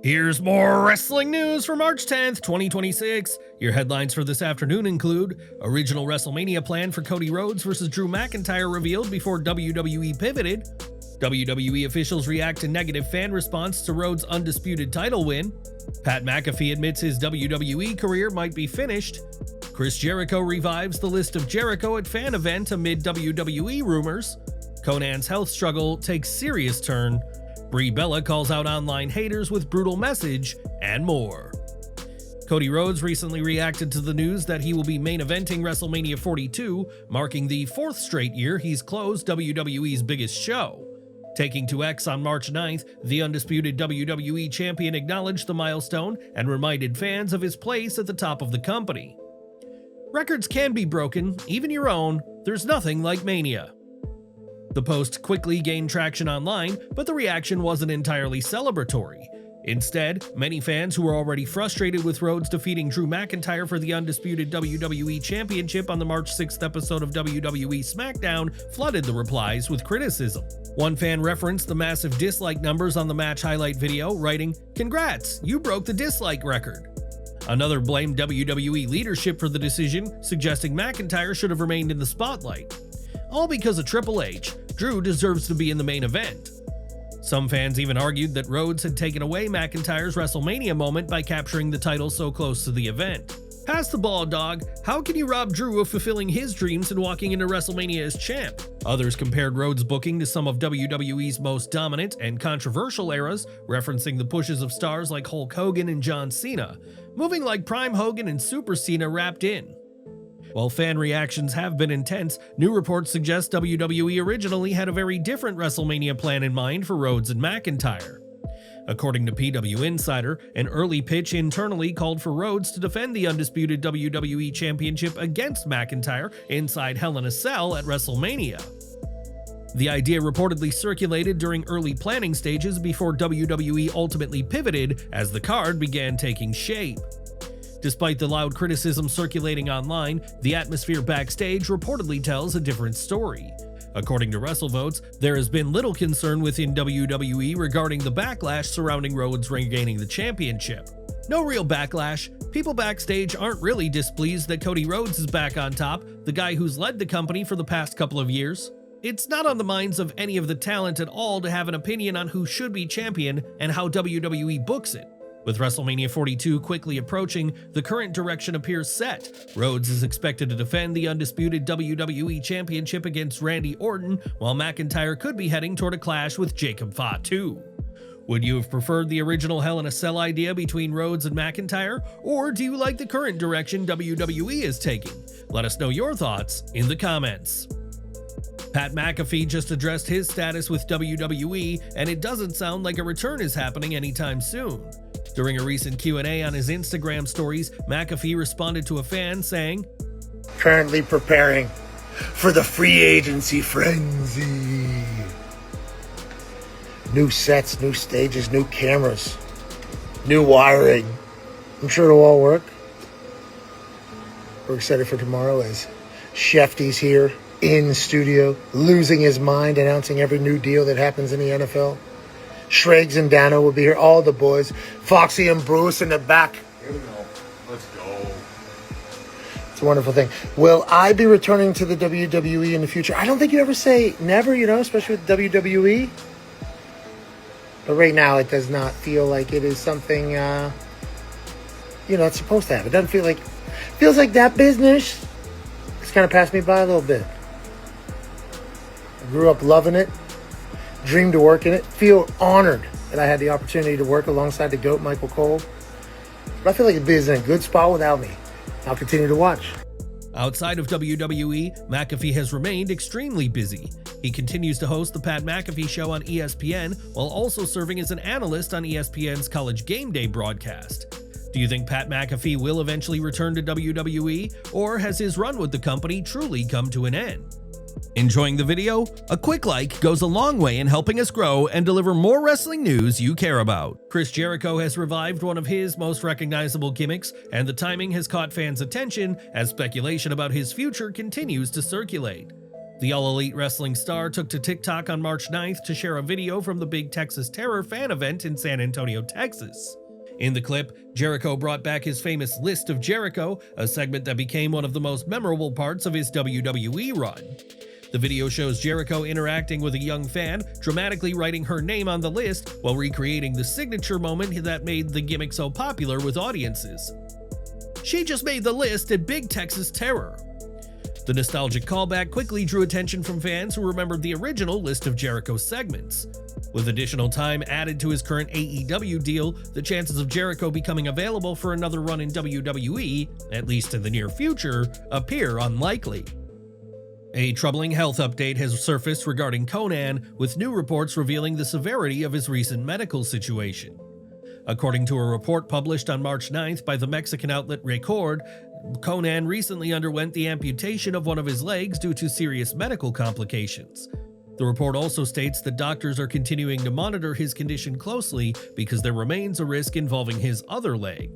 Here's more wrestling news for March 10th, 2026. Your headlines for this afternoon include original WrestleMania plan for Cody Rhodes versus Drew McIntyre revealed before WWE pivoted. WWE officials react to negative fan response to Rhodes' undisputed title win. Pat McAfee admits his WWE career might be finished. Chris Jericho revives the list of Jericho at fan event amid WWE rumors. Konnan's health struggle takes serious turn. Brie calls out online haters with brutal message, and more. Cody Rhodes recently reacted to the news that he will be main eventing WrestleMania 42, marking the fourth straight year he's closed WWE's biggest show. Taking to X on March 9th, the undisputed WWE champion acknowledged the milestone and reminded fans of his place at the top of the company. Records can be broken, even your own. There's nothing like Mania. The post quickly gained traction online, but the reaction wasn't entirely celebratory. Instead, many fans who were already frustrated with Rhodes defeating Drew McIntyre for the undisputed WWE Championship on the March 6th episode of WWE SmackDown flooded the replies with criticism. One fan referenced the massive dislike numbers on the match highlight video, writing, "Congrats, you broke the dislike record." Another blamed WWE leadership for the decision, suggesting McIntyre should have remained in the spotlight. All because of Triple H, Drew deserves to be in the main event. Some fans even argued that Rhodes had taken away McIntyre's WrestleMania moment by capturing the title so close to the event. Pass the ball, dog. How can you rob Drew of fulfilling his dreams and walking into WrestleMania as champ? Others compared Rhodes' booking to some of WWE's most dominant and controversial eras, referencing the pushes of stars like Hulk Hogan and John Cena, moving like Prime Hogan and Super Cena wrapped in. While fan reactions have been intense, new reports suggest WWE originally had a very different WrestleMania plan in mind for Rhodes and McIntyre. According to PWInsider, an early pitch internally called for Rhodes to defend the undisputed WWE Championship against McIntyre inside Hell in a Cell at WrestleMania. The idea reportedly circulated during early planning stages before WWE ultimately pivoted as the card began taking shape. Despite the loud criticism circulating online, the atmosphere backstage reportedly tells a different story. According to WrestleVotes, there has been little concern within WWE regarding the backlash surrounding Rhodes regaining the championship. No real backlash. People backstage aren't really displeased that Cody Rhodes is back on top, the guy who's led the company for the past couple of years. It's not on the minds of any of the talent at all to have an opinion on who should be champion and how WWE books it. With WrestleMania 42 quickly approaching, the current direction appears set. Rhodes is expected to defend the undisputed WWE Championship against Randy Orton, while McIntyre could be heading toward a clash with Jacob Fatu. Would you have preferred the original Hell in a Cell idea between Rhodes and McIntyre, or do you like the current direction WWE is taking? Let us know your thoughts in the comments. Pat McAfee just addressed his status with WWE, and it doesn't sound like a return is happening anytime soon. During a recent Q&A on his Instagram stories, McAfee responded to a fan saying, "Currently preparing for the free agency frenzy. New sets, new stages, new cameras, new wiring. I'm sure it'll all work. We're excited for tomorrow as Shefty's here in studio, losing his mind, announcing every new deal that happens in the NFL. Shriggs and Dano will be here, all the boys. Foxy and Bruce in the back. Here we go. Let's go. It's a wonderful thing. Will I be returning to the WWE in the future? I don't think you ever say never, especially with WWE. But right now, it does not feel like it is something, it's supposed to happen. It doesn't feel like, feels like that business has kind of passed me by a little bit. I grew up loving it. Dream to work in it. Feel honored that I had the opportunity to work alongside the GOAT, Michael Cole. But I feel like the biz is in a good spot without me. I'll continue to watch. Outside of WWE, McAfee has remained extremely busy. He continues to host the Pat McAfee Show on ESPN, while also serving as an analyst on ESPN's College Game Day broadcast. Do you think Pat McAfee will eventually return to WWE, or has his run with the company truly come to an end? Enjoying the video? A quick like goes a long way in helping us grow and deliver more wrestling news you care about. Chris Jericho has revived one of his most recognizable gimmicks, and the timing has caught fans' attention as speculation about his future continues to circulate. The All Elite Wrestling star took to TikTok on March 9th to share a video from the Big Texas Terror fan event in San Antonio, Texas. In the clip, Jericho brought back his famous List of Jericho, a segment that became one of the most memorable parts of his WWE run. The video shows Jericho interacting with a young fan, dramatically writing her name on the list while recreating the signature moment that made the gimmick so popular with audiences. "She just made the list at Big Texas Terror." The nostalgic callback quickly drew attention from fans who remembered the original List of Jericho segments. With additional time added to his current AEW deal, the chances of Jericho becoming available for another run in WWE, at least in the near future, appear unlikely. A troubling health update has surfaced regarding Konnan, with new reports revealing the severity of his recent medical situation. According to a report published on March 9th by the Mexican outlet Record, Konnan recently underwent the amputation of one of his legs due to serious medical complications. The report also states that doctors are continuing to monitor his condition closely because there remains a risk involving his other leg.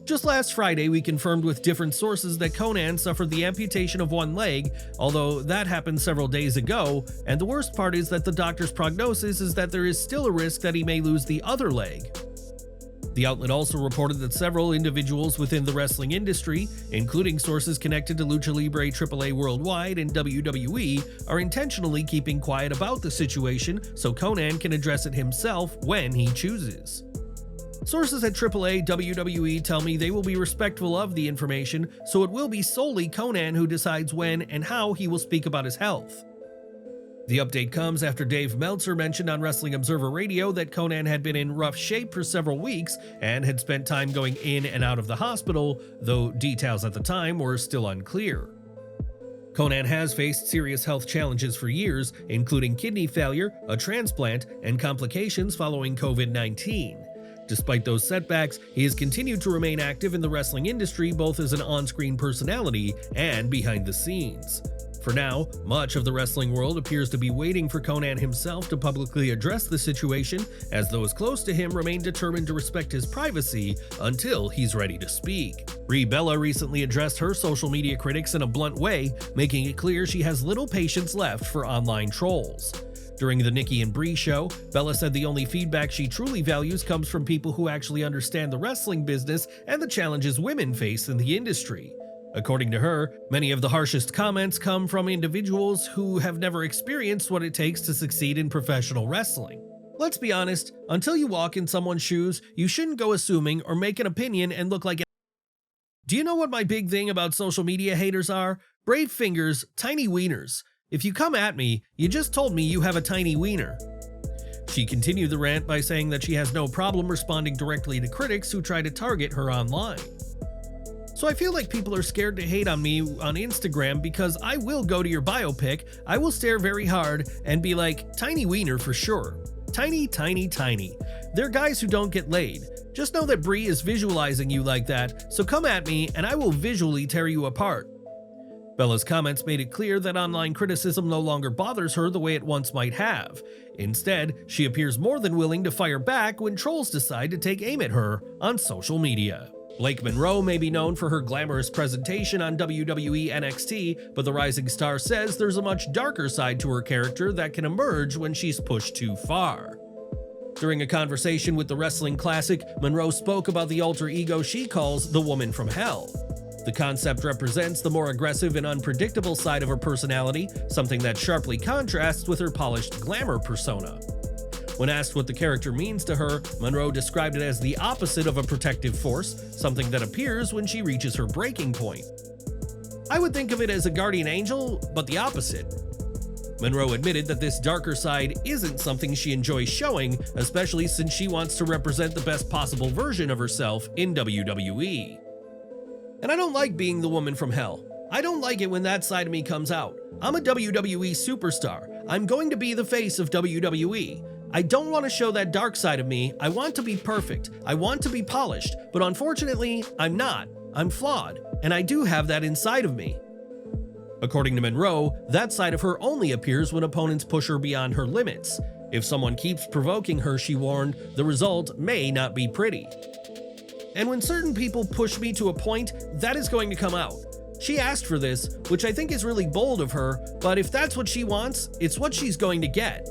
Just last Friday, we confirmed with different sources that Konnan suffered the amputation of one leg, although that happened several days ago, and the worst part is that the doctor's prognosis is that there is still a risk that he may lose the other leg. The outlet also reported that several individuals within the wrestling industry, including sources connected to Lucha Libre AAA Worldwide and WWE, are intentionally keeping quiet about the situation so Konnan can address it himself when he chooses. Sources at AAA WWE tell me they will be respectful of the information, so it will be solely Konnan who decides when and how he will speak about his health. The update comes after Dave Meltzer mentioned on Wrestling Observer Radio that Konnan had been in rough shape for several weeks and had spent time going in and out of the hospital, though details at the time were still unclear. Konnan has faced serious health challenges for years, including kidney failure, a transplant, and complications following COVID-19. Despite those setbacks, he has continued to remain active in the wrestling industry both as an on-screen personality and behind the scenes. For now, much of the wrestling world appears to be waiting for Konnan himself to publicly address the situation, as those close to him remain determined to respect his privacy until he's ready to speak. Brie Bella recently addressed her social media critics in a blunt way, making it clear she has little patience left for online trolls. During the Nikki and Brie show, Bella said the only feedback she truly values comes from people who actually understand the wrestling business and the challenges women face in the industry. According to her, many of the harshest comments come from individuals who have never experienced what it takes to succeed in professional wrestling. Let's be honest, until you walk in someone's shoes, you shouldn't go assuming or make an opinion and look like an. Do you know what my big thing about social media haters are? Brave fingers, tiny wieners. If you come at me, you just told me you have a tiny wiener. She continued the rant by saying that she has no problem responding directly to critics who try to target her online. So I feel like people are scared to hate on me on Instagram because I will go to your biopic, I will stare very hard and be like, tiny wiener for sure. Tiny, tiny, tiny. They're guys who don't get laid. Just know that Brie is visualizing you like that, so come at me and I will visually tear you apart. Bella's comments made it clear that online criticism no longer bothers her the way it once might have. Instead, she appears more than willing to fire back when trolls decide to take aim at her on social media. Blake Monroe may be known for her glamorous presentation on WWE NXT, but the rising star says there's a much darker side to her character that can emerge when she's pushed too far. During a conversation with the Wrestling Classic, Monroe spoke about the alter ego she calls the Woman from Hell. The concept represents the more aggressive and unpredictable side of her personality, something that sharply contrasts with her polished glamour persona. When asked what the character means to her, Monroe described it as the opposite of a protective force, something that appears when she reaches her breaking point. I would think of it as a guardian angel, but the opposite. Monroe admitted that this darker side isn't something she enjoys showing, especially since she wants to represent the best possible version of herself in WWE. And I don't like being the woman from hell. I don't like it when that side of me comes out. I'm a WWE superstar. I'm going to be the face of WWE. I don't want to show that dark side of me. I want to be perfect. I want to be polished. But unfortunately, I'm not. I'm flawed. And I do have that inside of me. According to Monroe, that side of her only appears when opponents push her beyond her limits. If someone keeps provoking her, she warned, the result may not be pretty. And when certain people push me to a point, that is going to come out. She asked for this, which I think is really bold of her, but if that's what she wants, it's what she's going to get.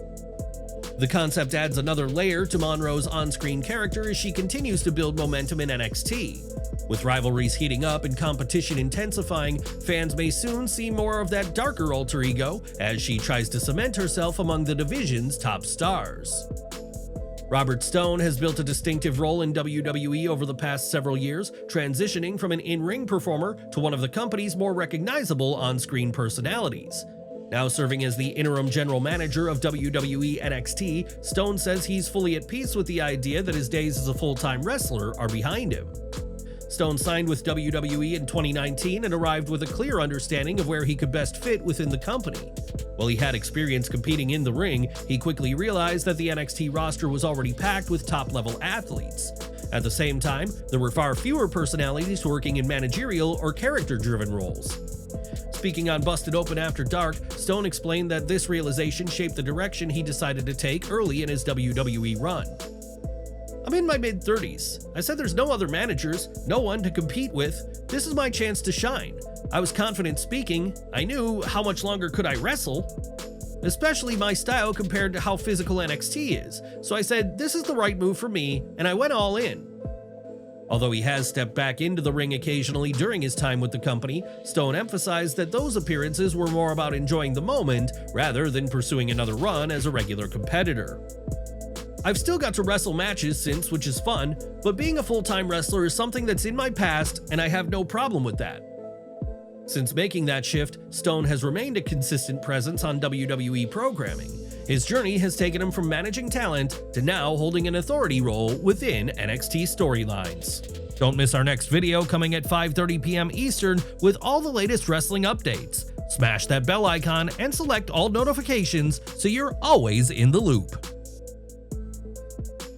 The concept adds another layer to Monroe's on-screen character as she continues to build momentum in NXT. With rivalries heating up and competition intensifying, fans may soon see more of that darker alter ego as she tries to cement herself among the division's top stars. Robert Stone has built a distinctive role in WWE over the past several years, transitioning from an in-ring performer to one of the company's more recognizable on-screen personalities. Now serving as the interim general manager of WWE NXT, Stone says he's fully at peace with the idea that his days as a full-time wrestler are behind him. Stone signed with WWE in 2019 and arrived with a clear understanding of where he could best fit within the company. While he had experience competing in the ring, he quickly realized that the NXT roster was already packed with top-level athletes. At the same time, there were far fewer personalities working in managerial or character-driven roles. Speaking on Busted Open After Dark, Stone explained that this realization shaped the direction he decided to take early in his WWE run. I'm in my mid-30s. I said there's no other managers, no one to compete with. This is my chance to shine. I was confident speaking. I knew how much longer could I wrestle, especially my style compared to how physical NXT is. So I said, this is the right move for me, and I went all in. Although he has stepped back into the ring occasionally during his time with the company, Stone emphasized that those appearances were more about enjoying the moment rather than pursuing another run as a regular competitor. I've still got to wrestle matches since, which is fun, but being a full-time wrestler is something that's in my past and I have no problem with that. Since making that shift, Stone has remained a consistent presence on WWE programming. His journey has taken him from managing talent to now holding an authority role within NXT storylines. Don't miss our next video coming at 5:30 p.m. Eastern with all the latest wrestling updates. Smash that bell icon and select all notifications so you're always in the loop.